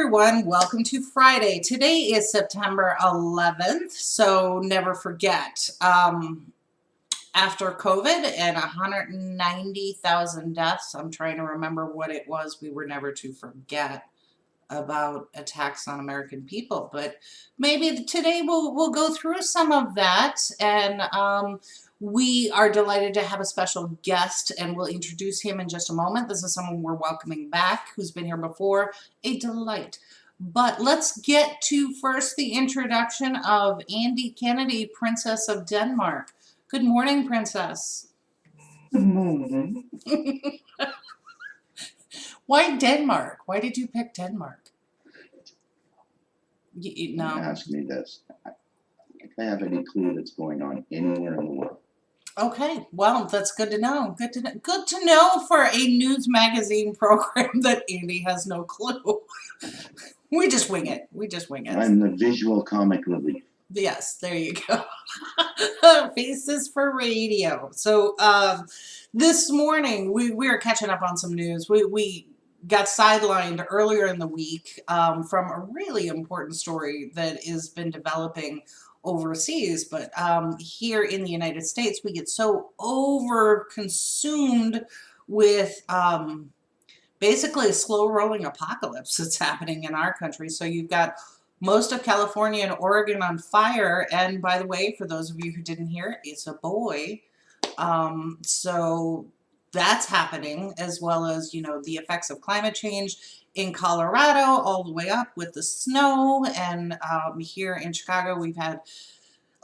everyone, welcome to Friday. Today is September 11th, so never forget, after COVID and 190,000 deaths, I'm trying to remember what it was we were never to forget about attacks on American people, but maybe today we'll go through some of that, and we are delighted to have a special guest, and we'll introduce him in just a moment. This is someone we're welcoming back who's been here before. A delight. But let's get to first the introduction of Andy Kennedy, Princess of Denmark. Good morning, Princess. Good morning. Why Denmark? Why did you pick Denmark? No. Ask me this. If I have any clue that's going on anywhere in the world. Okay, well, that's good to know. Good to know for a news magazine program that Andy has no clue. We just wing it. I'm the visual comic relief. Yes, there you go. Faces for radio. So this morning we were catching up on some news. We got sidelined earlier in the week from a really important story that has been developing overseas, but here in the United States we get so over-consumed with basically a slow-rolling apocalypse that's happening in our country. So you've got most of California and Oregon on fire, and by the way, for those of you who didn't hear, it's a boy. So that's happening, as well as, you know, the effects of climate change in Colorado, all the way up with the snow, and here in Chicago we've had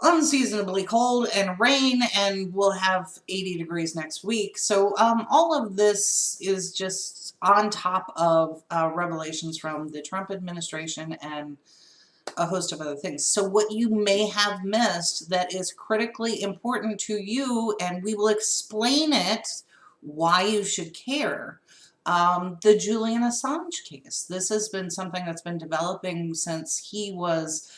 unseasonably cold and rain, and we'll have 80 degrees next week. So all of this is just on top of revelations from the Trump administration and a host of other things. So what you may have missed that is critically important to you, and we will explain it, why you should care. The Julian Assange case. This has been something that's been developing since he was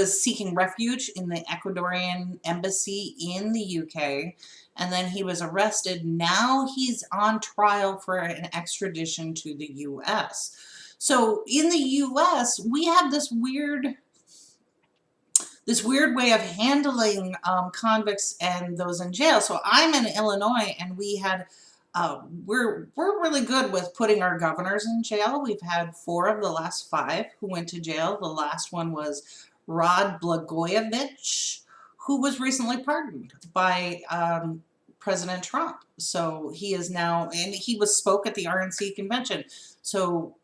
seeking refuge in the Ecuadorian embassy in the UK, and then he was arrested. Now he's on trial for an extradition to the US. So in the US, we have this weird way of handling convicts and those in jail. So I'm in Illinois, and we had we're really good with putting our governors in jail. We've had 4 of the last 5 who went to jail. The last one was Rod Blagojevich, who was recently pardoned by President Trump. So he is now, and he spoke at the RNC convention. So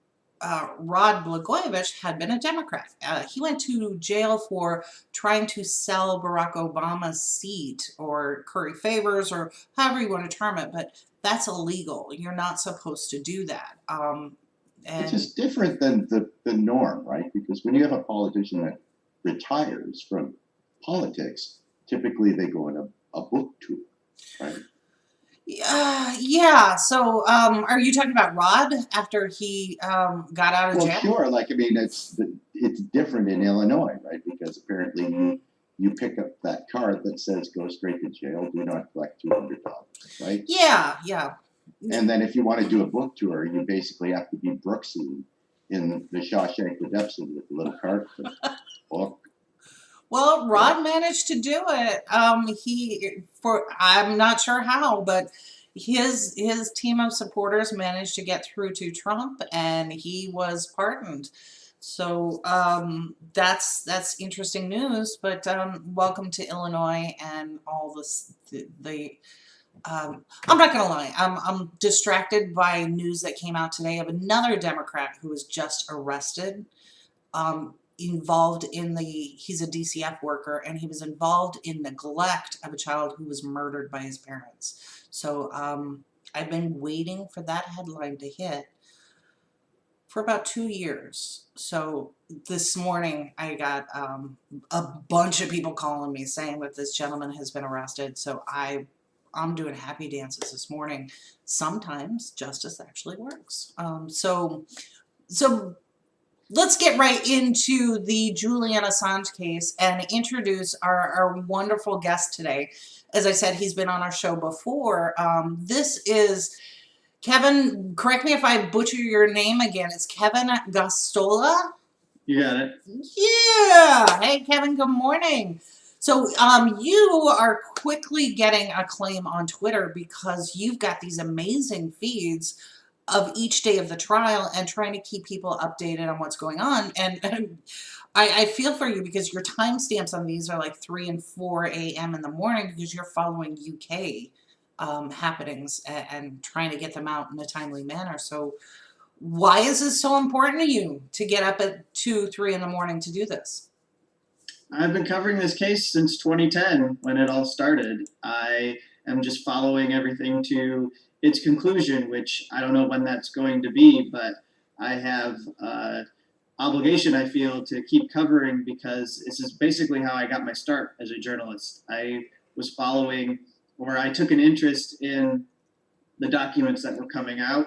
Rod Blagojevich had been a Democrat. He went to jail for trying to sell Barack Obama's seat, or curry favors, or however you want to term it, but that's illegal. You're not supposed to do that. It's just different than the norm, right? Because when you have a politician that retires from politics, typically they go on a book tour, right? Yeah. So, are you talking about Rod after he got out of jail? Well, sure. Like, I mean, it's different in Illinois, right? Because apparently you pick up that card that says "Go straight to jail, do not collect $200," right? Yeah. And then if you want to do a book tour, you basically have to be Brooksy in the Shawshank Redemption with the little card for book. Well, Rod managed to do it. I'm not sure how, but his team of supporters managed to get through to Trump, and he was pardoned. So that's interesting news. But welcome to Illinois and all this. I'm not gonna lie. I'm distracted by news that came out today of another Democrat who was just arrested. Involved in he's a DCF worker, and he was involved in neglect of a child who was murdered by his parents. So I've been waiting for that headline to hit for about 2 years. So this morning I got a bunch of people calling me saying that this gentleman has been arrested. So I'm doing happy dances this morning. Sometimes justice actually works. So let's get right into the Julian Assange case and introduce our wonderful guest today. As I said, he's been on our show before. This is Kevin, correct me if I butcher your name again. It's Kevin Gosztola? You got it. Yeah. Hey, Kevin, good morning. So, you are quickly getting acclaim on Twitter because you've got these amazing feeds of each day of the trial and trying to keep people updated on what's going on. And I feel for you because your timestamps on these are like 3 and 4 a.m. in the morning because you're following UK happenings and trying to get them out in a timely manner. So why is this so important to you to get up at 2, 3 in the morning to do this? I've been covering this case since 2010 when it all started. I am just following everything to its conclusion, which I don't know when that's going to be, but I have obligation, I feel, to keep covering because this is basically how I got my start as a journalist. I was following, or I took an interest in the documents that were coming out.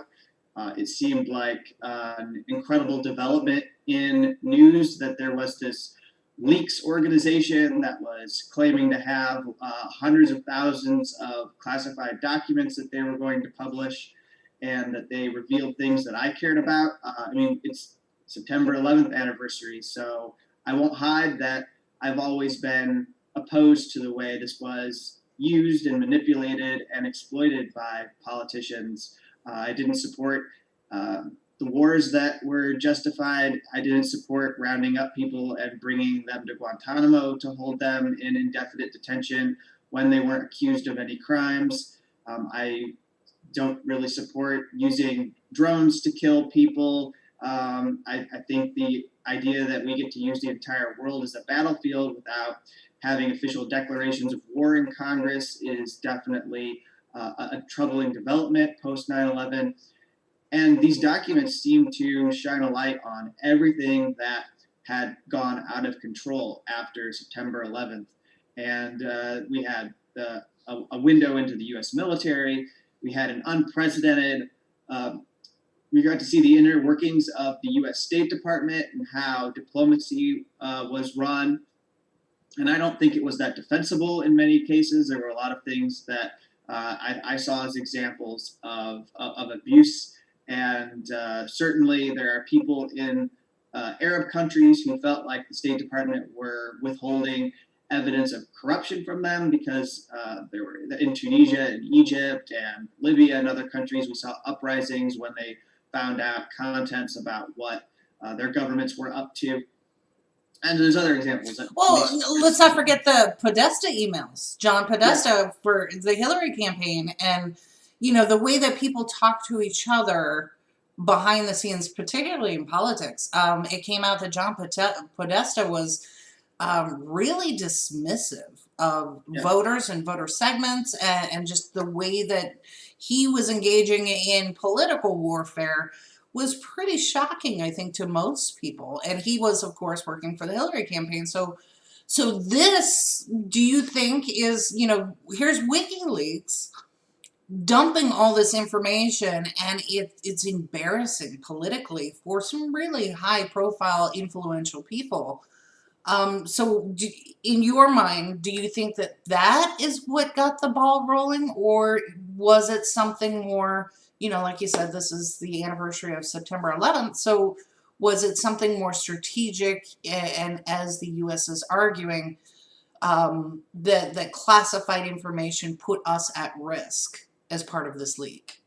It seemed like an incredible development in news that there was this leaks organization that was claiming to have hundreds of thousands of classified documents that they were going to publish, and that they revealed things that I cared about. I mean, it's September 11th anniversary, so I won't hide that I've always been opposed to the way this was used and manipulated and exploited by politicians. I didn't support the wars that were justified. I didn't support rounding up people and bringing them to Guantanamo to hold them in indefinite detention when they weren't accused of any crimes. I don't really support using drones to kill people. I think the idea that we get to use the entire world as a battlefield without having official declarations of war in Congress is definitely a troubling development post 9/11. And these documents seem to shine a light on everything that had gone out of control after September 11th. And we had a window into the US military. We had an unprecedented, we got to see the inner workings of the US State Department and how diplomacy was run. And I don't think it was that defensible in many cases. There were a lot of things that I saw as examples of abuse. And certainly there are people in Arab countries who felt like the State Department were withholding evidence of corruption from them because there were in Tunisia and Egypt and Libya and other countries, we saw uprisings when they found out contents about what their governments were up to. And there's other examples. Well, let's not forget the Podesta emails, John Podesta for the Hillary campaign, and the way that people talk to each other behind the scenes, particularly in politics. It came out that John Podesta was really dismissive of voters and voter segments, and just the way that he was engaging in political warfare was pretty shocking, I think, to most people. And he was, of course, working for the Hillary campaign. So this, do you think is, here's WikiLeaks dumping all this information, and it's embarrassing politically for some really high-profile, influential people. So in your mind, do you think that that is what got the ball rolling, or was it something more, like you said, this is the anniversary of September 11th, so was it something more strategic, and as the U.S. is arguing, that classified information put us at risk as part of this leak?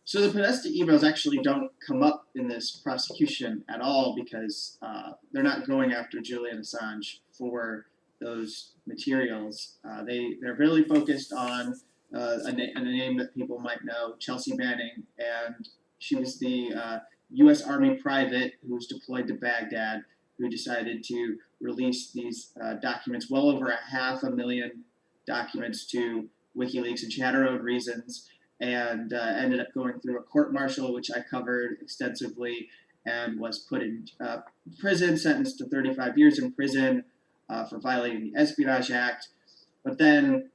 So the Podesta emails actually don't come up in this prosecution at all because they're not going after Julian Assange for those materials. They're really focused on a name that people might know, Chelsea Manning, and she was the U.S. Army private who was deployed to Baghdad, who decided to release these documents, well over 500,000 documents to WikiLeaks, and she had her own reasons, and ended up going through a court-martial, which I covered extensively, and was put in prison, sentenced to 35 years in prison for violating the Espionage Act. But then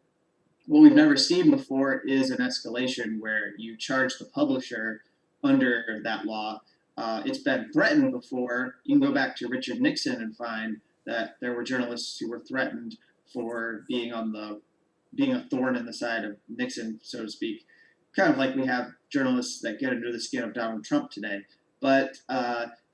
what we've never seen before is an escalation where you charge the publisher under that law. It's been threatened before. You can go back to Richard Nixon and find that there were journalists who were threatened for being a thorn in the side of Nixon, so to speak. kind of like we have journalists that get under the skin of Donald Trump today, but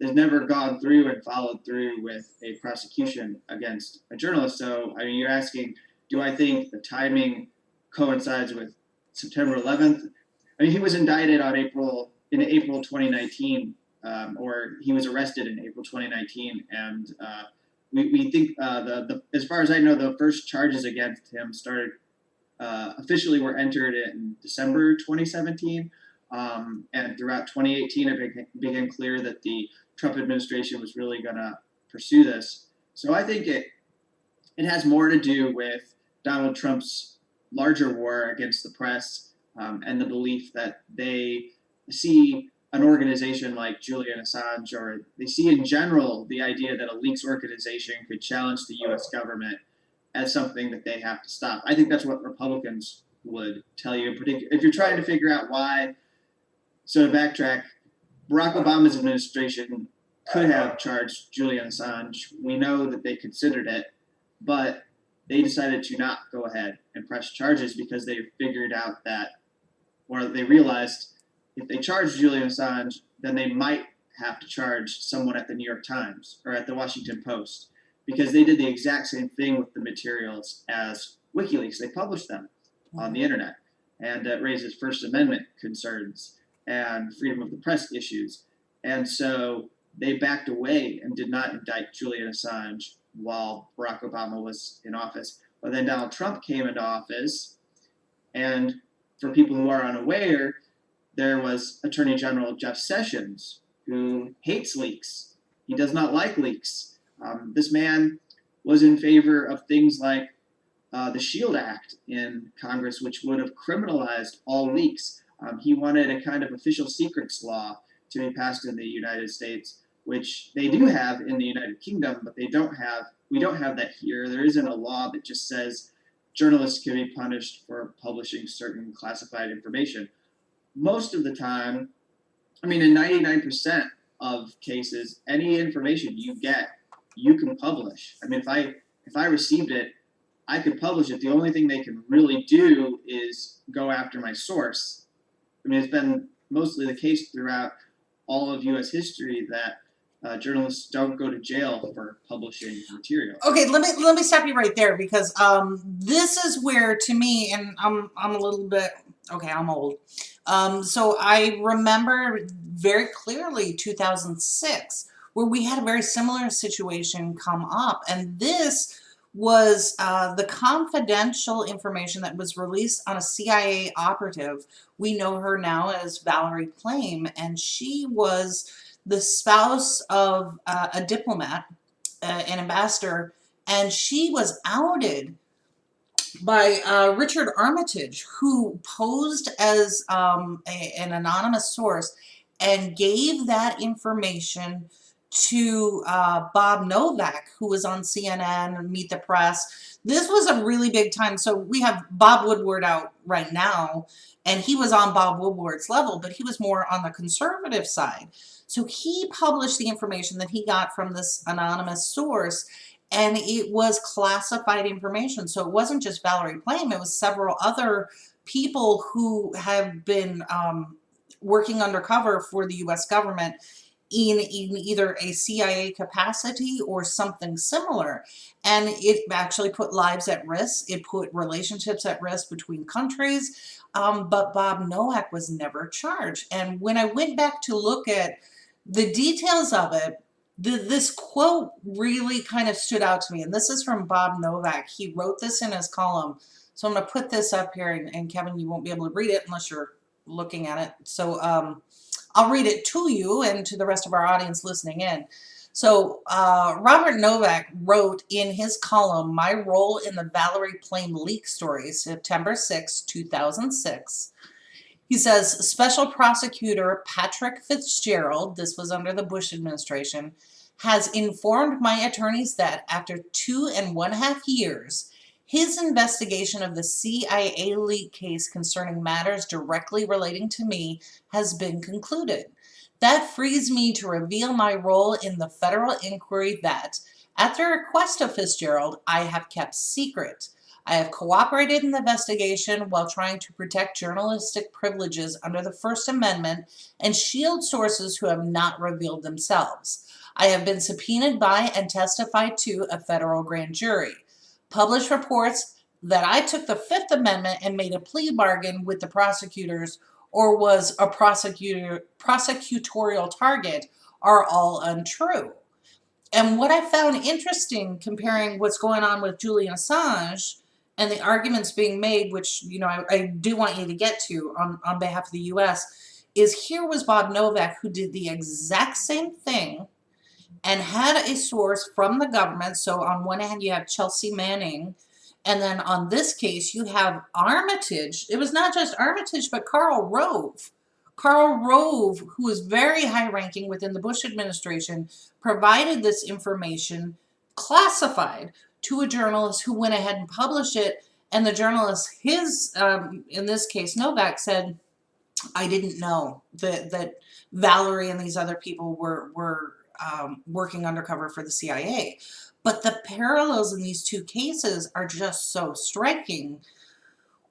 they've never gone through and followed through with a prosecution against a journalist. So, I mean, you're asking, do I think the timing coincides with September 11th? I mean, he was indicted on April 2019, or he was arrested in April 2019, and we think as far as I know, the first charges against him started officially were entered in December 2017, and throughout 2018, it became clear that the Trump administration was really going to pursue this. So I think it has more to do with Donald Trump's larger war against the press, and the belief that they see an organization like Julian Assange, or they see in general the idea that a leaks organization could challenge the U.S. government as something that they have to stop. I think that's what Republicans would tell you. If you're trying to figure out why, so to backtrack, Barack Obama's administration could have charged Julian Assange. We know that they considered it, but they decided to not go ahead and press charges because they figured out that, or they realized if they charged Julian Assange, then they might have to charge someone at the New York Times or at the Washington Post, because they did the exact same thing with the materials as WikiLeaks. They published them on the internet, and that raises First Amendment concerns and freedom of the press issues. And so they backed away and did not indict Julian Assange while Barack Obama was in office. But then Donald Trump came into office, and for people who are unaware, there was Attorney General Jeff Sessions, who hates leaks. He does not like leaks. This man was in favor of things like the SHIELD Act in Congress, which would have criminalized all leaks. He wanted a kind of official secrets law to be passed in the United States, which they do have in the United Kingdom, but we don't have that here. There isn't a law that just says journalists can be punished for publishing certain classified information. Most of the time, I mean, in 99% of cases, any information you get, you can publish. I mean, if I received it, I could publish it. The only thing they can really do is go after my source. I mean, it's been mostly the case throughout all of U.S. history that journalists don't go to jail for publishing material. Okay, let me stop you right there, because this is where, to me, and I'm a little bit, okay, I'm old. So I remember very clearly 2006, where we had a very similar situation come up, and this was the confidential information that was released on a CIA operative. We know her now as Valerie Plame, and she was the spouse of a diplomat, an ambassador, and she was outed by Richard Armitage, who posed as an anonymous source and gave that information to Bob Novak, who was on CNN and Meet the Press. This was a really big time. So we have Bob Woodward out right now, and he was on Bob Woodward's level, but he was more on the conservative side. So he published the information that he got from this anonymous source, and it was classified information. So it wasn't just Valerie Plame, it was several other people who have been working undercover for the US government in either a CIA capacity or something similar. And it actually put lives at risk. It put relationships at risk between countries. But Bob Novak was never charged. And when I went back to look at the details of it, this quote really kind of stood out to me. And this is from Bob Novak. He wrote this in his column. So I'm going to put this up here. And Kevin, you won't be able to read it unless you're looking at it. So I'll read it to you and to the rest of our audience listening in. So Robert Novak wrote in his column, "My Role in the Valerie Plame Leak Story," September 6, 2006. He says, Special Prosecutor Patrick Fitzgerald, this was under the Bush administration, has informed my attorneys that after 2.5 years, his investigation of the CIA leak case concerning matters directly relating to me has been concluded. That frees me to reveal my role in the federal inquiry that, at the request of Fitzgerald, I have kept secret. I have cooperated in the investigation while trying to protect journalistic privileges under the First Amendment and shield sources who have not revealed themselves. I have been subpoenaed by and testified to a federal grand jury. Published reports that I took the Fifth Amendment and made a plea bargain with the prosecutors or was a prosecutorial target are all untrue. And what I found interesting comparing what's going on with Julian Assange and the arguments being made, which, you know, I do want you to get to on behalf of the US, is here was Bob Novak, who did the exact same thing and had a source from the government. So on one hand, you have Chelsea Manning, and then on this case, you have Armitage. It was not just Armitage, but Karl Rove. Karl Rove, who was very high-ranking within the Bush administration, provided this information classified to a journalist who went ahead and published it. And the journalist, in this case, Novak, said, I didn't know that Valerie and these other people were working undercover for the CIA. But the parallels in these two cases are just so striking.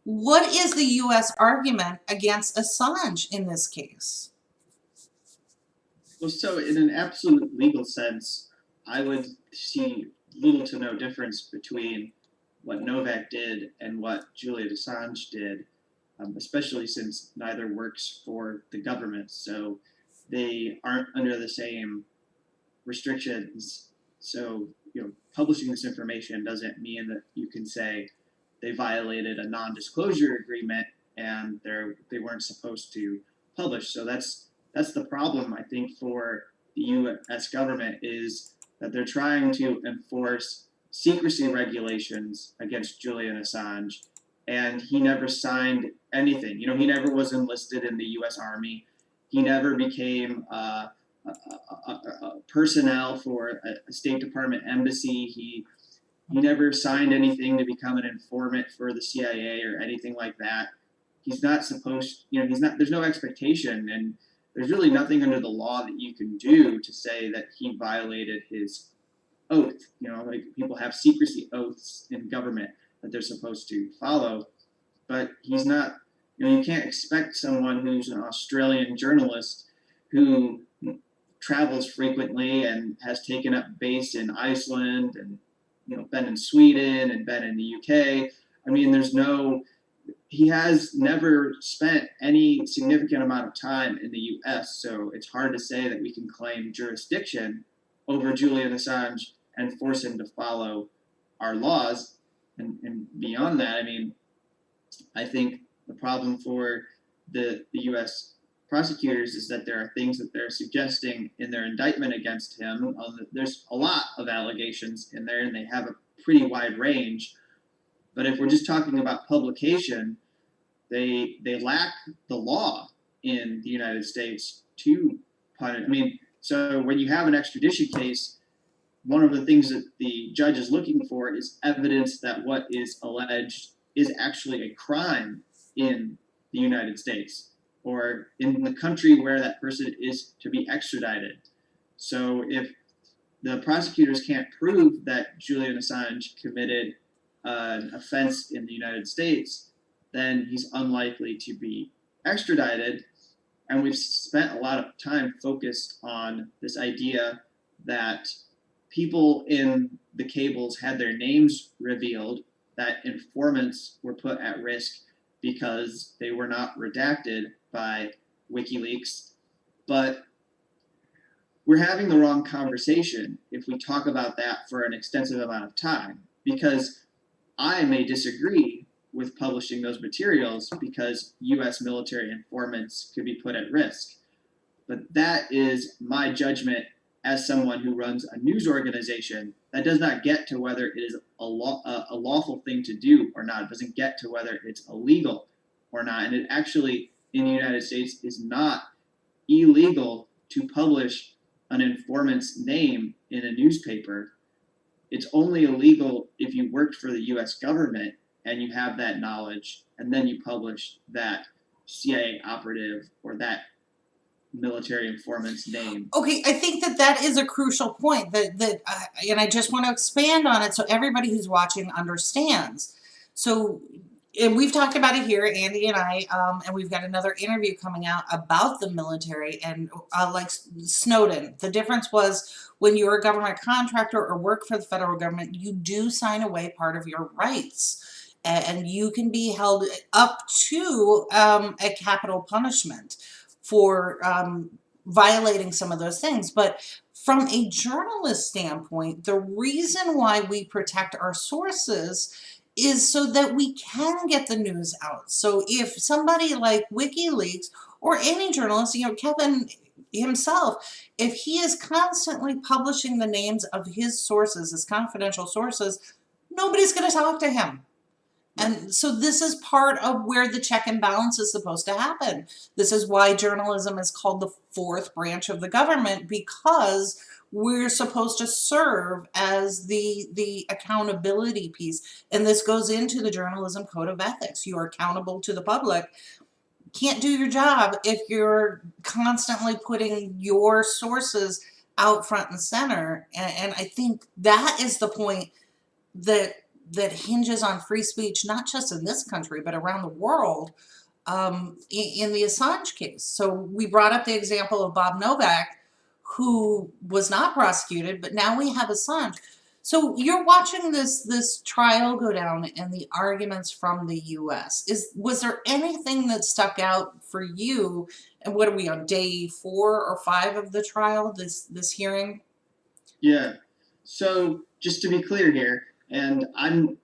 What is the U.S. argument against Assange in this case? Well, so in an absolute legal sense, I would see little to no difference between what Novak did and what Julian Assange did, especially since neither works for the government. So they aren't under the same restrictions. So, you know, publishing this information doesn't mean that you can say they violated a non-disclosure agreement and they weren't supposed to publish. So that's the problem, I think, for the U.S. government, is that they're trying to enforce secrecy regulations against Julian Assange, and he never signed anything. You know, he never was enlisted in the U.S. Army. He never became personnel for a State Department embassy. He never signed anything to become an informant for the CIA or anything like that. He's not supposed, you know, there's no expectation, and there's really nothing under the law that you can do to say that he violated his oath. You know, like people have secrecy oaths in government that they're supposed to follow, but he's not, you know, you can't expect someone who's an Australian journalist who travels frequently and has taken up base in Iceland and, you know, been in Sweden and been in the UK. I mean, he has never spent any significant amount of time in the US, so it's hard to say that we can claim jurisdiction over Julian Assange and force him to follow our laws. And beyond that, I mean, I think the problem for the US prosecutors is that there are things that they're suggesting in their indictment against him. There's a lot of allegations in there, and they have a pretty wide range. But if we're just talking about publication, they lack the law in the United States to punish. I mean, so when you have an extradition case, one of the things that the judge is looking for is evidence that what is alleged is actually a crime in the United States or in the country where that person is to be extradited. So if the prosecutors can't prove that Julian Assange committed an offense in the United States, then he's unlikely to be extradited. And we've spent a lot of time focused on this idea that people in the cables had their names revealed, that informants were put at risk because they were not redacted by Wikileaks. But we're having the wrong conversation if we talk about that for an extensive amount of time, because I may disagree with publishing those materials because U.S. military informants could be put at risk. But that is my judgment as someone who runs a news organization. That does not get to whether it is a lawful thing to do or not. It doesn't get to whether it's illegal or not. And it actually, in the United States, is not illegal to publish an informant's name in a newspaper. It's only illegal if you worked for the U.S. government and you have that knowledge, and then you publish that CIA operative or that military informant's name. Okay, I think that is a crucial point, and I just want to expand on it so everybody who's watching understands So, and we've talked about it here, Andy and I, and we've got another interview coming out about the military and like Snowden. The difference was when you're a government contractor or work for the federal government, you do sign away part of your rights, and you can be held up to a capital punishment for violating some of those things. But from a journalist standpoint, the reason why we protect our sources is so that we can get the news out. So if somebody like WikiLeaks or any journalist, Kevin himself, if he is constantly publishing the names of his sources, his confidential sources, nobody's going to talk to him. And so this is part of where the check and balance is supposed to happen. This is why journalism is called the fourth branch of the government, because we're supposed to serve as the accountability piece. And this goes into the journalism code of ethics. You are accountable to the public. Can't do your job if you're constantly putting your sources out front and center. And I think that is the point that hinges on free speech, not just in this country, but around the world, in the Assange case. So we brought up the example of Bob Novak, who was not prosecuted, but now we have Assange. So you're watching this trial go down and the arguments from the U.S. Was there anything that stuck out for you? And what are we on, day 4 or 5 of the trial, this hearing? Yeah. So just to be clear here, and I'm,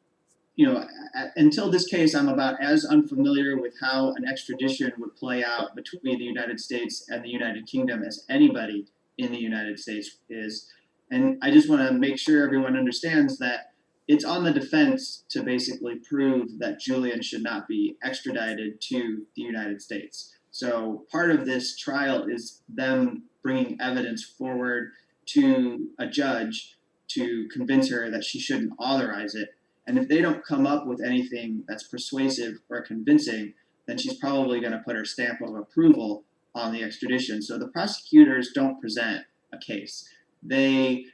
until this case, I'm about as unfamiliar with how an extradition would play out between the United States and the United Kingdom as anybody in the United States is. And I just want to make sure everyone understands that it's on the defense to basically prove that Julian should not be extradited to the United States. So part of this trial is them bringing evidence forward to a judge to convince her that she shouldn't authorize it. And if they don't come up with anything that's persuasive or convincing, then she's probably going to put her stamp of approval on the extradition. So the prosecutors don't present a case. They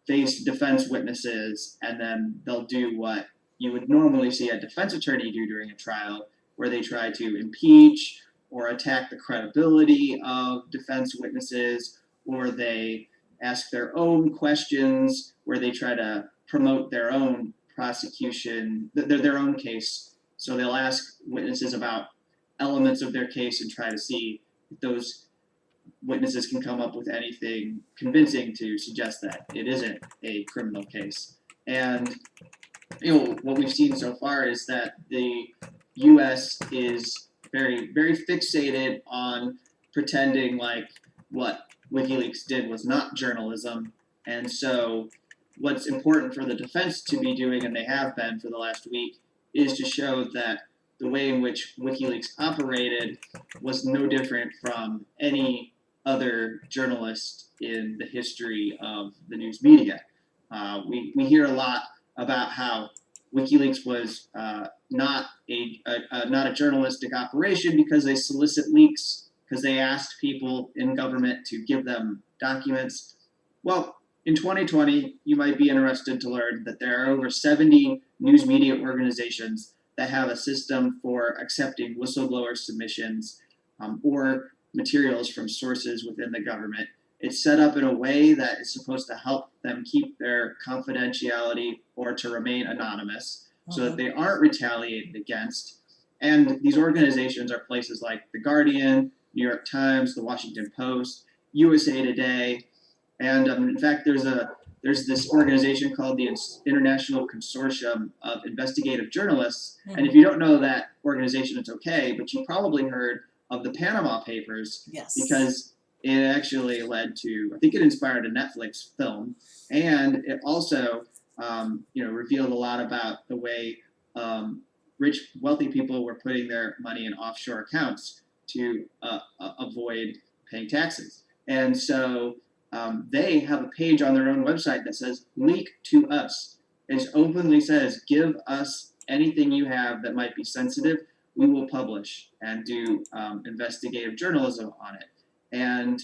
face defense witnesses, and then they'll do what you would normally see a defense attorney do during a trial, where they try to impeach or attack the credibility of defense witnesses, or they ask their own questions, where they try to promote their own prosecution, their own case. So they'll ask witnesses about elements of their case and try to see if those witnesses can come up with anything convincing to suggest that it isn't a criminal case. And what we've seen so far is that the U.S. is very, very fixated on pretending like what WikiLeaks did was not journalism. And so what's important for the defense to be doing, and they have been for the last week, is to show that the way in which WikiLeaks operated was no different from any other journalist in the history of the news media. We hear a lot about how WikiLeaks was not a journalistic operation because they solicit leaks, because they asked people in government to give them documents. Well, in 2020, you might be interested to learn that there are over 70 news media organizations that have a system for accepting whistleblower submissions or materials from sources within the government. It's set up in a way that is supposed to help them keep their confidentiality or to remain anonymous so that they aren't retaliated against. And these organizations are places like The Guardian, New York Times, The Washington Post, USA Today, and in fact, there's this organization called the International Consortium of Investigative Journalists. And if you don't know that organization, it's okay, but you probably heard of the Panama Papers. Yes. Because it actually led to, I think it inspired a Netflix film, and it also, revealed a lot about the way rich, wealthy people were putting their money in offshore accounts to avoid paying taxes. And so they have a page on their own website that says, leak to us. It openly says, give us anything you have that might be sensitive. We will publish and do investigative journalism on it. And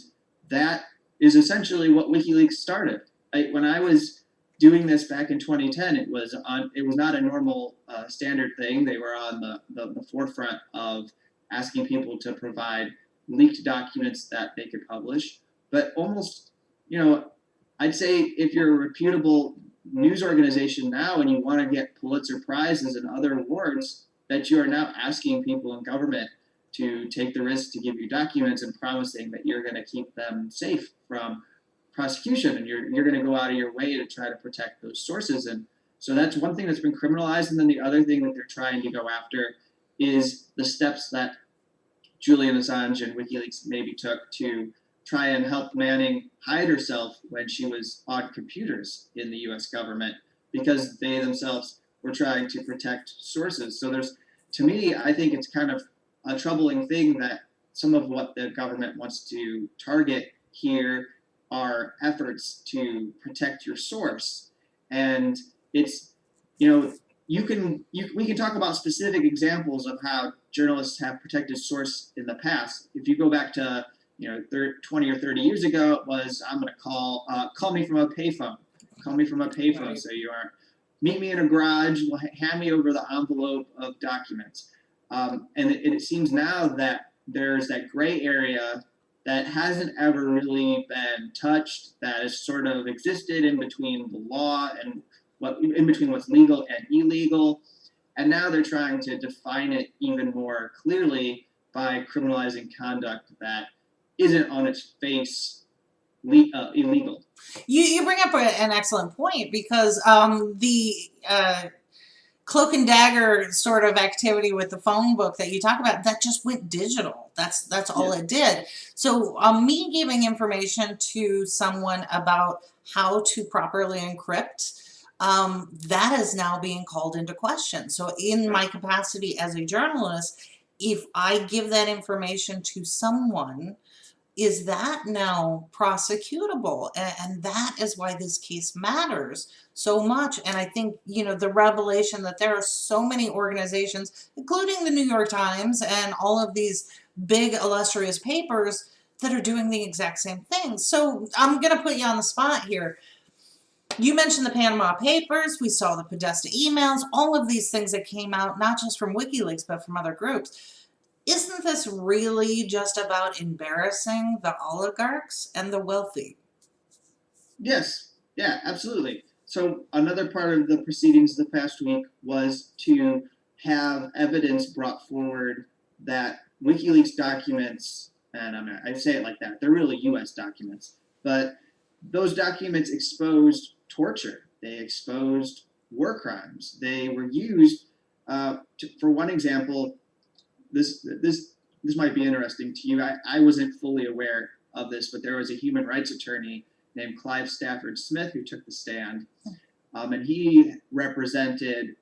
that is essentially what WikiLeaks started. When I was doing this back in 2010, it was not a normal standard thing. They were on the forefront of asking people to provide leaked documents that they could publish. But almost, I'd say if you're a reputable news organization now and you want to get Pulitzer Prizes and other awards, that you are now asking people in government to take the risk to give you documents and promising that you're going to keep them safe from prosecution, and you're going to go out of your way to try to protect those sources. And so that's one thing that's been criminalized. And then the other thing that they're trying to go after is the steps that Julian Assange and Wikileaks maybe took to try and help Manning hide herself when she was on computers in the US government, because they themselves were trying to protect sources. So to me, I think it's kind of a troubling thing that some of what the government wants to target here are efforts to protect your source. And it's, we can talk about specific examples of how journalists have protected source in the past. If you go back to 20 or 30 years ago, it was, I'm going to call me from a payphone. Call me from a payphone. Right. So you aren't, meet me in a garage, hand me over the envelope of documents. And it seems now that there's that gray area that hasn't ever really been touched, that has sort of existed in between the law and in between what's legal and illegal. And now they're trying to define it even more clearly by criminalizing conduct that isn't on its face illegal. You bring up an excellent point, because the cloak and dagger sort of activity with the phone book that you talk about, that just went digital. That's all it did. So me giving information to someone about how to properly encrypt, that is now being called into question. So in my capacity as a journalist, if I give that information to someone, is that now prosecutable? And that is why this case matters so much. And I think, the revelation that there are so many organizations, including the New York Times and all of these big illustrious papers, that are doing the exact same thing. So I'm going to put you on the spot here. You mentioned the Panama Papers. We saw the Podesta emails, all of these things that came out, not just from WikiLeaks, but from other groups. Isn't this really just about embarrassing the oligarchs and the wealthy? Yes. Yeah, absolutely. So another part of the proceedings the past week was to have evidence brought forward that WikiLeaks documents, and I say it like that, they're really US documents, but those documents exposed torture. They exposed war crimes. They were used, for one example, this might be interesting to you. I wasn't fully aware of this, but there was a human rights attorney named Clive Stafford Smith who took the stand, and he represented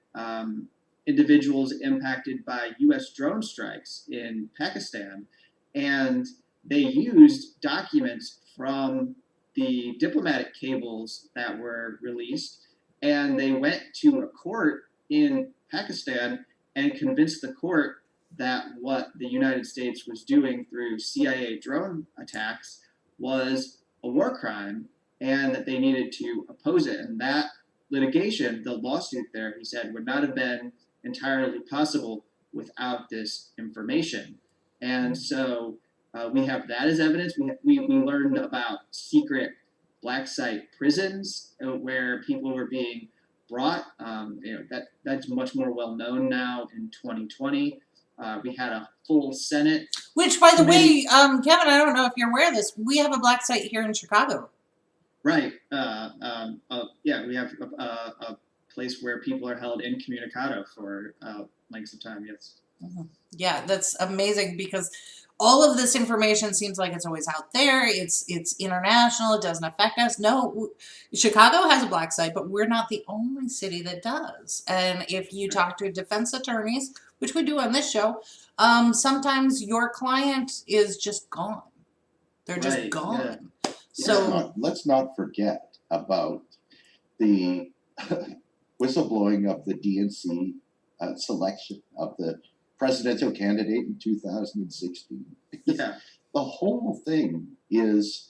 individuals impacted by U.S. drone strikes in Pakistan, and they used documents from the diplomatic cables that were released, and they went to a court in Pakistan and convinced the court that what the United States was doing through CIA drone attacks was a war crime and that they needed to oppose it. And that litigation, the lawsuit there, he said, would not have been entirely possible without this information. And so we have that as evidence. We learned about secret black site prisons where people were being brought. That's much more well known now in 2020. We had a full Senate. Which, by the way, Kevin, I don't know if you're aware of this, we have a black site here in Chicago. Right. Yeah, we have a place where people are held incommunicado for lengths of time, yes. Mm-hmm. Yeah, that's amazing, because all of this information seems like it's always out there. It's international. It doesn't affect us. No, Chicago has a black site, but we're not the only city that does. And if you talk to defense attorneys, which we do on this show, sometimes your client is just gone. They're just gone. Yeah. So let's not forget about the whistleblowing of the DNC selection of the presidential candidate in 2016. Yeah. The whole thing is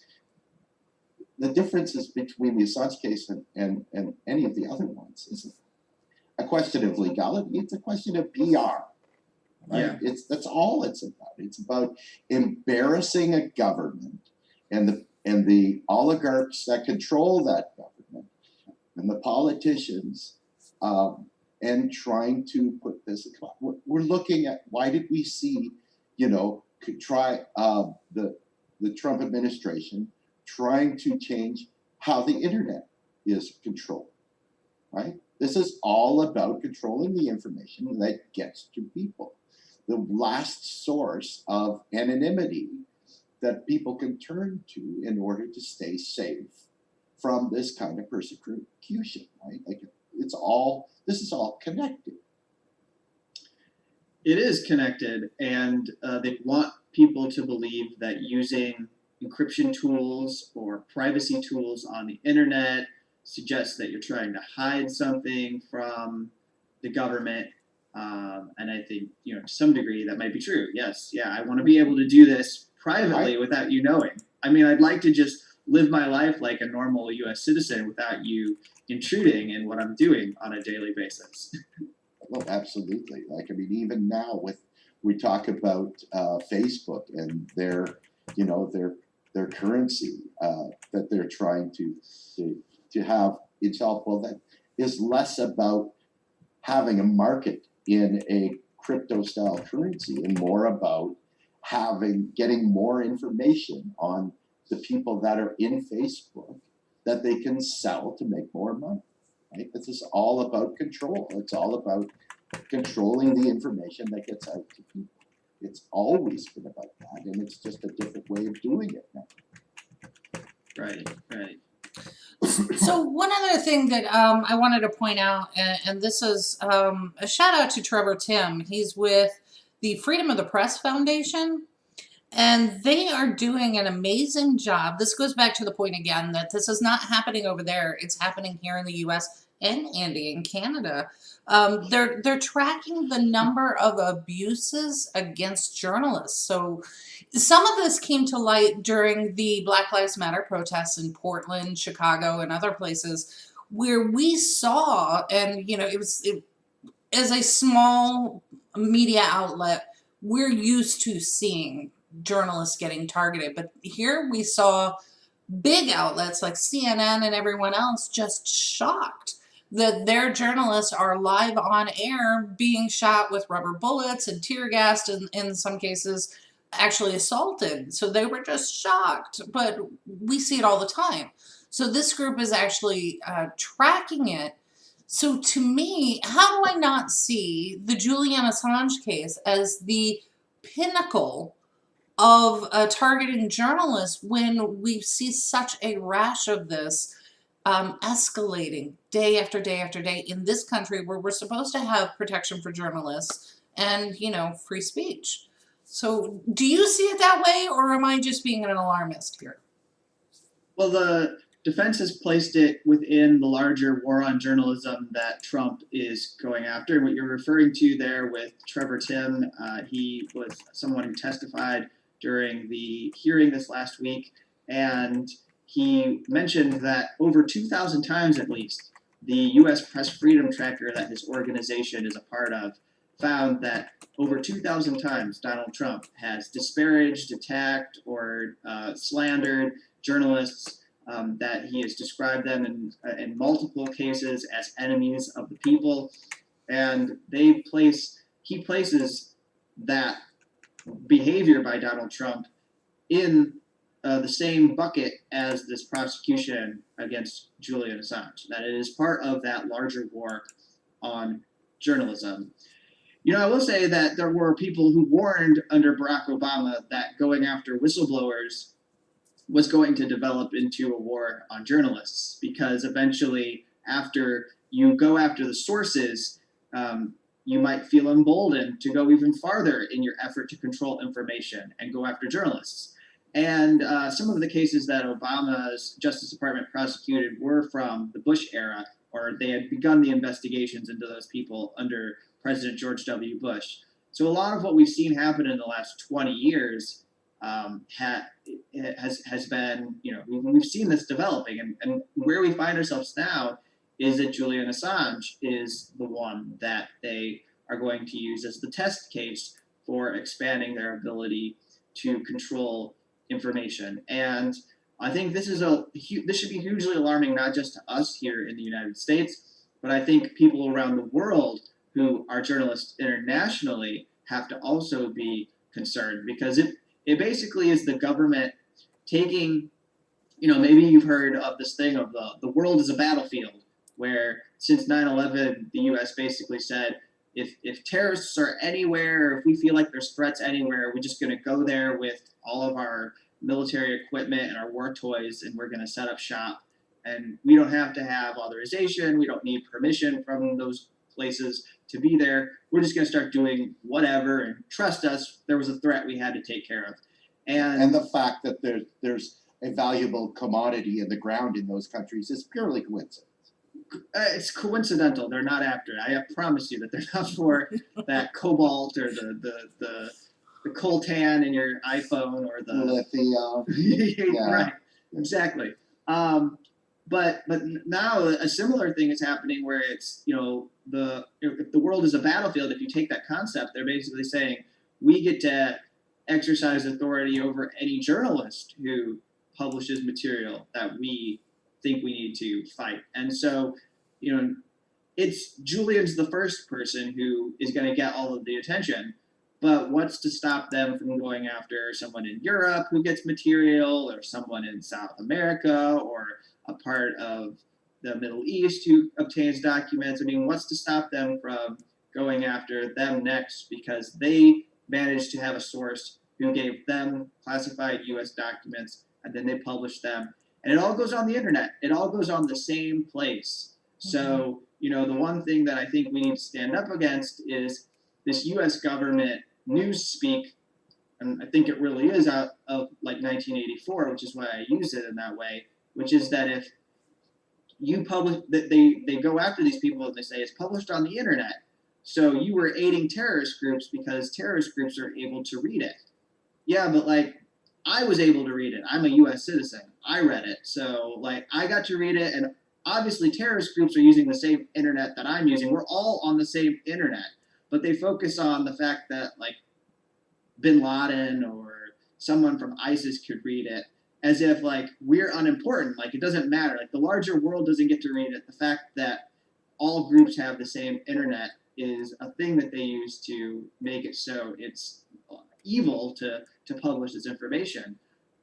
the differences between the Assange case and any of the other ones isn't a question of legality. It's a question of PR. Right? Yeah. That's all it's about. It's about embarrassing a government and the oligarchs that control that government and the politicians, and trying to put this. We're looking at why did we see, the Trump administration trying to change how the internet is controlled, right? This is all about controlling the information that gets to people. The last source of anonymity that people can turn to in order to stay safe from this kind of persecution, right? Like this is all connected. It is connected, and they want people to believe that using encryption tools or privacy tools on the internet suggests that you're trying to hide something from the government. And I think, to some degree that might be true. Yes. Yeah. I want to be able to do this privately without you knowing. I mean, I'd like to just live my life like a normal US citizen without you intruding in what I'm doing on a daily basis. Well, absolutely. Even now we talk about Facebook and their currency that they're trying to have itself. Well, that is less about having a market in a crypto style currency and more about getting more information on the people that are in Facebook that they can sell to make more money. Right? This is all about control. It's all about controlling the information that gets out to people. It's always been about that, and it's just a different way of doing it now. Right. So one other thing that I wanted to point out, and this is a shout out to Trevor Tim. He's with the Freedom of the Press Foundation, and they are doing an amazing job. This goes back to the point again that this is not happening over there. It's happening here in the U.S. and Andy in Canada. They're tracking the number of abuses against journalists. So some of this came to light during the Black Lives Matter protests in Portland, Chicago, and other places where we saw, and as a small media outlet, we're used to seeing journalists getting targeted. But here we saw big outlets like CNN and everyone else just shocked that their journalists are live on air being shot with rubber bullets and tear gassed, and in some cases actually assaulted. So they were just shocked, but we see it all the time. So this group is actually tracking it. So to me, how do I not see the Julian Assange case as the pinnacle of targeting journalists when we see such a rash of this escalating day after day after day in this country where we're supposed to have protection for journalists and, free speech? So do you see it that way, or am I just being an alarmist here? Well, the defense has placed it within the larger war on journalism that Trump is going after. And what you're referring to there with Trevor Tim, he was someone who testified during the hearing this last week, and he mentioned that over 2,000 times at least, the U.S. Press Freedom Tracker that his organization is a part of found that over 2,000 times Donald Trump has disparaged, attacked, or slandered journalists, that he has described them in multiple cases as enemies of the people, and he places that behavior by Donald Trump in the same bucket as this prosecution against Julian Assange, that it is part of that larger war on journalism. I will say that there were people who warned under Barack Obama that going after whistleblowers was going to develop into a war on journalists, because eventually, after you go after the sources, you might feel emboldened to go even farther in your effort to control information and go after journalists. And some of the cases that Obama's Justice Department prosecuted were from the Bush era, or they had begun the investigations into those people under President George W. Bush. So a lot of what we've seen happen in the last 20 years has been, we've seen this developing, and where we find ourselves now is that Julian Assange is the one that they are going to use as the test case for expanding their ability to control information. And I think this should be hugely alarming, not just to us here in the United States, but I think people around the world who are journalists internationally have to also be concerned, because it basically is the government taking, maybe you've heard of this thing of the world is a battlefield, where since 9/11, the US basically said, if terrorists are anywhere, if we feel like there's threats anywhere, we're just going to go there with all of our military equipment and our war toys, and we're going to set up shop. And we don't have to have authorization. We don't need permission from those places to be there. We're just going to start doing whatever, and trust us, there was a threat we had to take care of. And the fact that there's a valuable commodity in the ground in those countries is purely coincidence. It's coincidental. They're not after it. I promise you that they're not for that cobalt or the coltan in your iPhone or the Lithium. Yeah. Right, exactly. But now a similar thing is happening where it's, if the world is a battlefield, if you take that concept, they're basically saying we get to exercise authority over any journalist who publishes material that we think we need to fight. And so, it's Julian's the first person who is going to get all of the attention, but what's to stop them from going after someone in Europe who gets material, or someone in South America, or a part of the Middle East who obtains documents? I mean, what's to stop them from going after them next, because they managed to have a source who gave them classified US documents, and then they published them. And it all goes on the internet. It all goes on the same place. So, the one thing that I think we need to stand up against is this US government news speak, and I think it really is out of like 1984, which is why I use it in that way, which is that if you publish, that they go after these people and they say it's published on the internet, so you were aiding terrorist groups because terrorist groups are able to read it. Yeah, but I was able to read it. I'm a US citizen. I read it. So I got to read it, and obviously terrorist groups are using the same internet that I'm using. We're all on the same internet. But they focus on the fact that Bin Laden or someone from ISIS could read it, as if we're unimportant. It doesn't matter. The larger world doesn't get to read it. The fact that all groups have the same internet is a thing that they use to make it so it's evil to publish this information.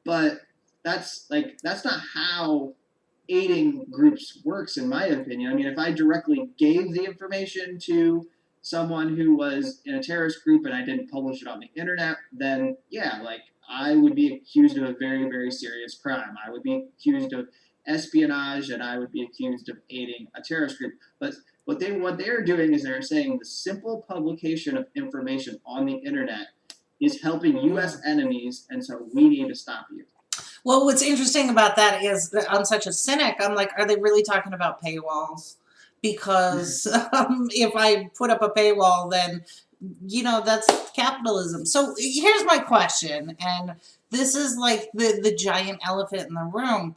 But that's not how aiding groups works, in my opinion. I mean, if I directly gave the information to someone who was in a terrorist group and I didn't publish it on the internet, then yeah, I would be accused of a very, very serious crime. I would be accused of espionage, and I would be accused of aiding a terrorist group. But what they're doing is they're saying the simple publication of information on the internet is helping US enemies, and so we need to stop you. Well, what's interesting about that is that I'm such a cynic. I'm like, are they really talking about paywalls? Because if I put up a paywall, then, that's capitalism. So here's my question, and this is the giant elephant in the room.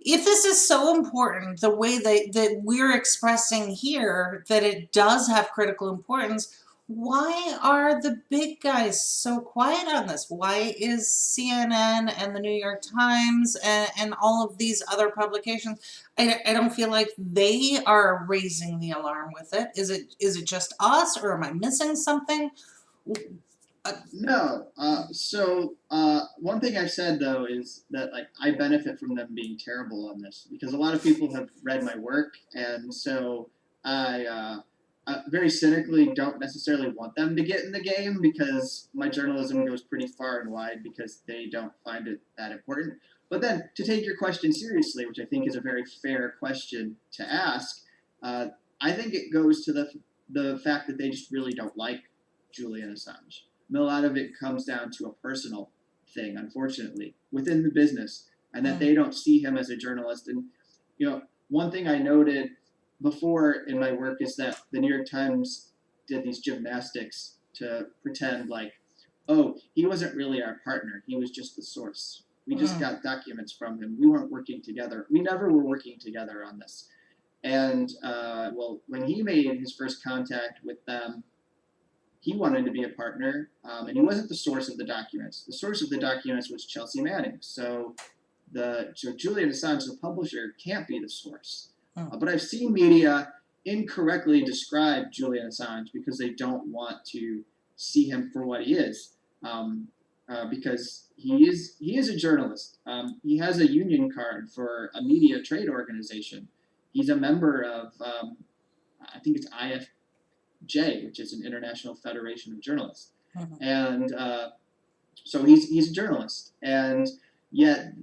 If this is so important, the way that we're expressing here, that it does have critical importance, why are the big guys so quiet on this? Why is CNN and the New York Times and all of these other publications, I don't feel like they are raising the alarm with it. Is it just us, or am I missing something? No. So one thing I've said, though, is that I benefit from them being terrible on this, because a lot of people have read my work, and so I very cynically don't necessarily want them to get in the game, because my journalism goes pretty far and wide because they don't find it that important. But then, to take your question seriously, which I think is a very fair question to ask, I think it goes to the fact that they just really don't like Julian Assange. A lot of it comes down to a personal thing, unfortunately, within the business, and that they don't see him as a journalist. And one thing I noted before in my work is that the New York Times did these gymnastics to pretend oh, he wasn't really our partner. He was just the source. We just got documents from him. We weren't working together. We never were working together on this. And well, when he made his first contact with them, he wanted to be a partner, and he wasn't the source of the documents. The source of the documents was Chelsea Manning. So Julian Assange, the publisher, can't be the source. But I've seen media incorrectly describe Julian Assange because they don't want to see him for what he is, because he is a journalist. He has a union card for a media trade organization. He's a member of, I think it's IFJ, which is an International Federation of Journalists, and so he's a journalist. And yet,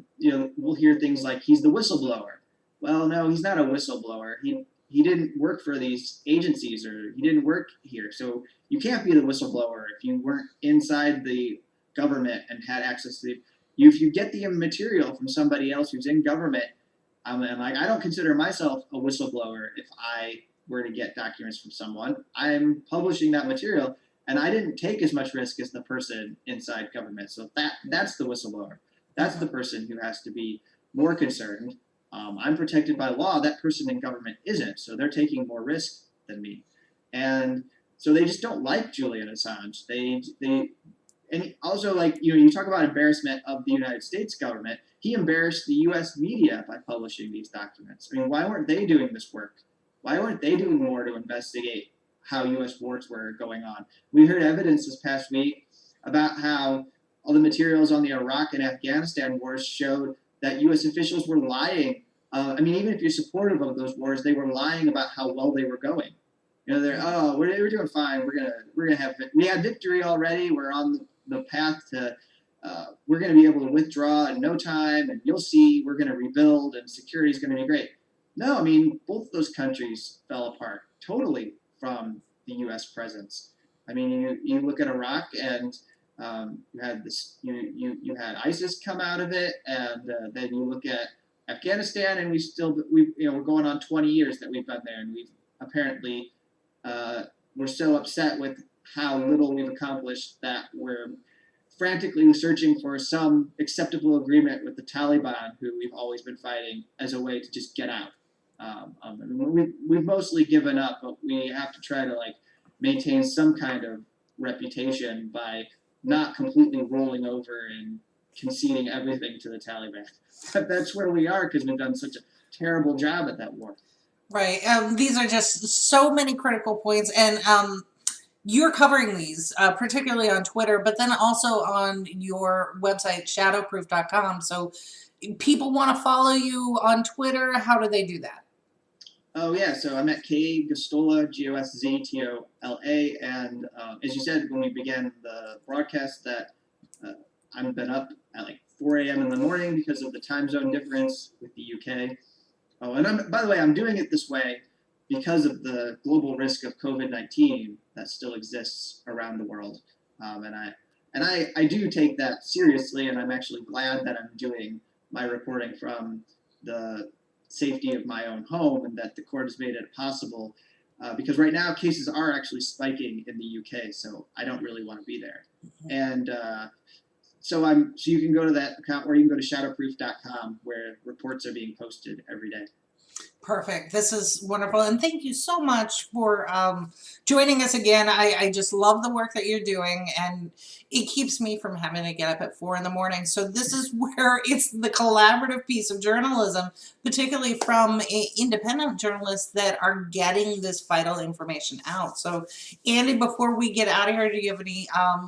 we'll hear things like he's the whistleblower. Well, no, he's not a whistleblower. He didn't work for these agencies, or he didn't work here. So you can't be the whistleblower if you weren't inside the government and had access to if you get the material from somebody else who's in government. I don't consider myself a whistleblower if I were to get documents from someone. I'm publishing that material, and I didn't take as much risk as the person inside government. So that's the whistleblower. That's the person who has to be more concerned. I'm protected by law. That person in government isn't, so they're taking more risk than me. And so they just don't like Julian Assange. And also, like, you talk about embarrassment of the United States government. He embarrassed the U.S. media by publishing these documents. I mean, why weren't they doing this work? Why weren't they doing more to investigate how U.S. wars were going on? We heard evidence this past week about how all the materials on the Iraq and Afghanistan wars showed that U.S. officials were lying. Even if you're supportive of those wars, they were lying about how well they were going. We're doing fine. We had victory already. We're on the path to. We're going to be able to withdraw in no time, and you'll see we're going to rebuild, and security is going to be great. No, both those countries fell apart totally from the U.S. presence. You look at Iraq, and you had this. You had ISIS come out of it, and then you look at Afghanistan, and we're going on 20 years that we've been there, and we've apparently we're so upset with how little we've accomplished that we're frantically searching for some acceptable agreement with the Taliban, who we've always been fighting, as a way to just get out. We've mostly given up, but we have to try to maintain some kind of reputation by not completely rolling over and conceding everything to the Taliban. But that's where we are because we've done such a terrible job at that war. Right. These are just so many critical points, and you're covering these, particularly on Twitter, but then also on your website, shadowproof.com. So people want to follow you on Twitter. How do they do that? Oh, yeah. So I'm at K Gosztola, Gosztola, and as you said when we began the broadcast, that I've been up at 4 a.m. in the morning because of the time zone difference with the UK. Oh, and by the way, I'm doing it this way because of the global risk of COVID-19 that still exists around the world. And I do take that seriously, and I'm actually glad that I'm doing my reporting from the safety of my own home, and that the court has made it possible, because right now cases are actually spiking in the UK, so I don't really want to be there. And so you can go to that account, or you can go to shadowproof.com, where reports are being posted every day. Perfect. This is wonderful. And thank you so much for joining us again. I just love the work that you're doing, and it keeps me from having to get up at 4 a.m. So this is where it's the collaborative piece of journalism, particularly from independent journalists that are getting this vital information out. So Andy, before we get out of here, do you have any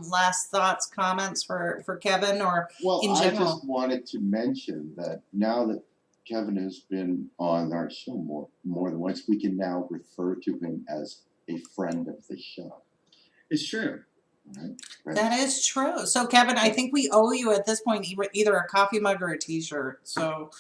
last thoughts, comments for Kevin, or in general? I just wanted to mention that now that Kevin has been on our show more than once, we can now refer to him as a friend of the show. It's true. Right? That is true. So, Kevin, I think we owe you at this point either a coffee mug or a T-shirt. So,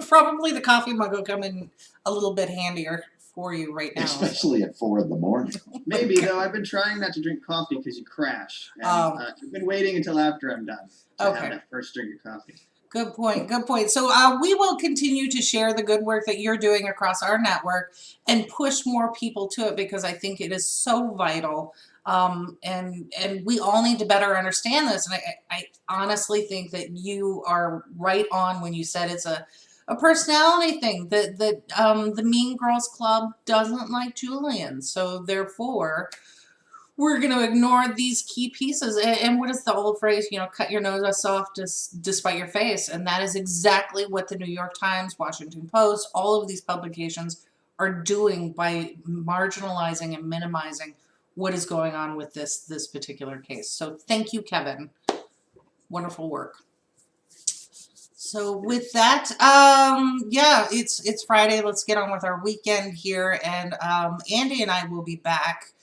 probably the coffee mug will come in a little bit handier for you right now. Especially at 4 a.m. Maybe, though. I've been trying not to drink coffee because you crash. And, I've been waiting until after I'm done to have that first drink of coffee. Good point. Good point. So we will continue to share the good work that you're doing across our network and push more people to it because I think it is so vital. And we all need to better understand this. And I honestly think that you are right on when you said it's a personality thing. That the Mean Girls Club doesn't like Julian, so therefore we're going to ignore these key pieces. And what is the old phrase, you know, cut your nose off despite your face. And that is exactly what the New York Times, Washington Post, all of these publications are doing by marginalizing and minimizing what is going on with this particular case. So thank you, Kevin. Wonderful work. So with that, yeah, it's Friday. Let's get on with our weekend here. And Andy and I will be back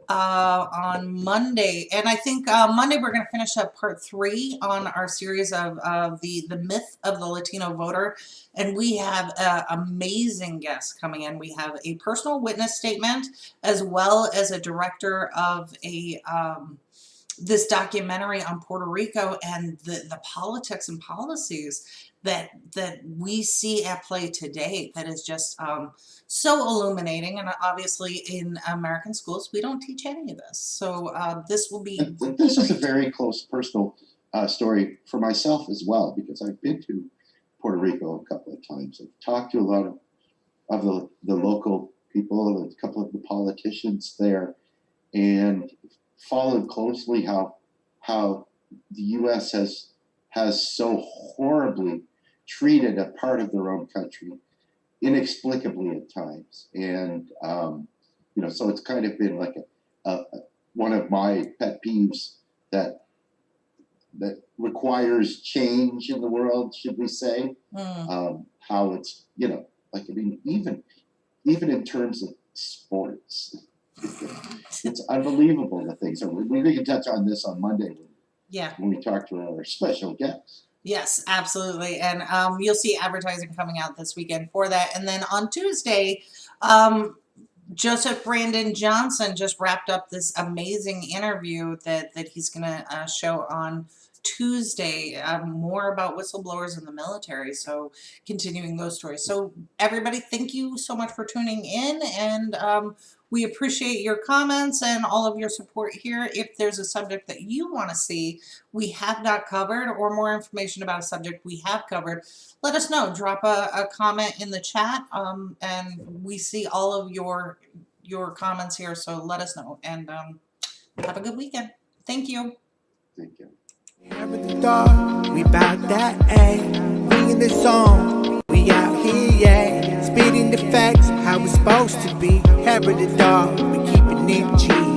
on Monday, and I think Monday we're going to finish up part 3 on our series of the myth of the Latino voter, and we have amazing guests coming in. We have a personal witness statement as well as a director of a this documentary on Puerto Rico and the politics and policies that we see at play today. That is just so illuminating, and obviously in American schools we don't teach any of this. So this will be. This is a very close personal story for myself as well, because I've been to Puerto Rico a couple of times. I've talked to a lot of the local people, a couple of the politicians there, and followed closely how the U.S. has so horribly treated a part of their own country, inexplicably at times, and you know, so it's kind of been like a one of my pet peeves that requires change in the world, should we say? How it's, you know, like, I mean, even in terms of sports, it's unbelievable the things. So we can touch on this on Monday when we talk to our special guests. Yes, absolutely. And you'll see advertising coming out this weekend for that. And then on Tuesday, Joseph Brandon Johnson just wrapped up this amazing interview that he's going to show on Tuesday, more about whistleblowers in the military. So continuing those stories. So everybody, thank you so much for tuning in, and we appreciate your comments and all of your support here. If there's a subject that you want to see we have not covered, or more information about a subject we have covered, let us know. Drop a comment in the chat, and we see all of your comments here, so let us know. And have a good weekend. Thank you. Thank you. We bout that, ayy. We in the zone, we out here, yeah. Spitting the facts, how it's supposed to be. Hair of the dog, we keeping it G.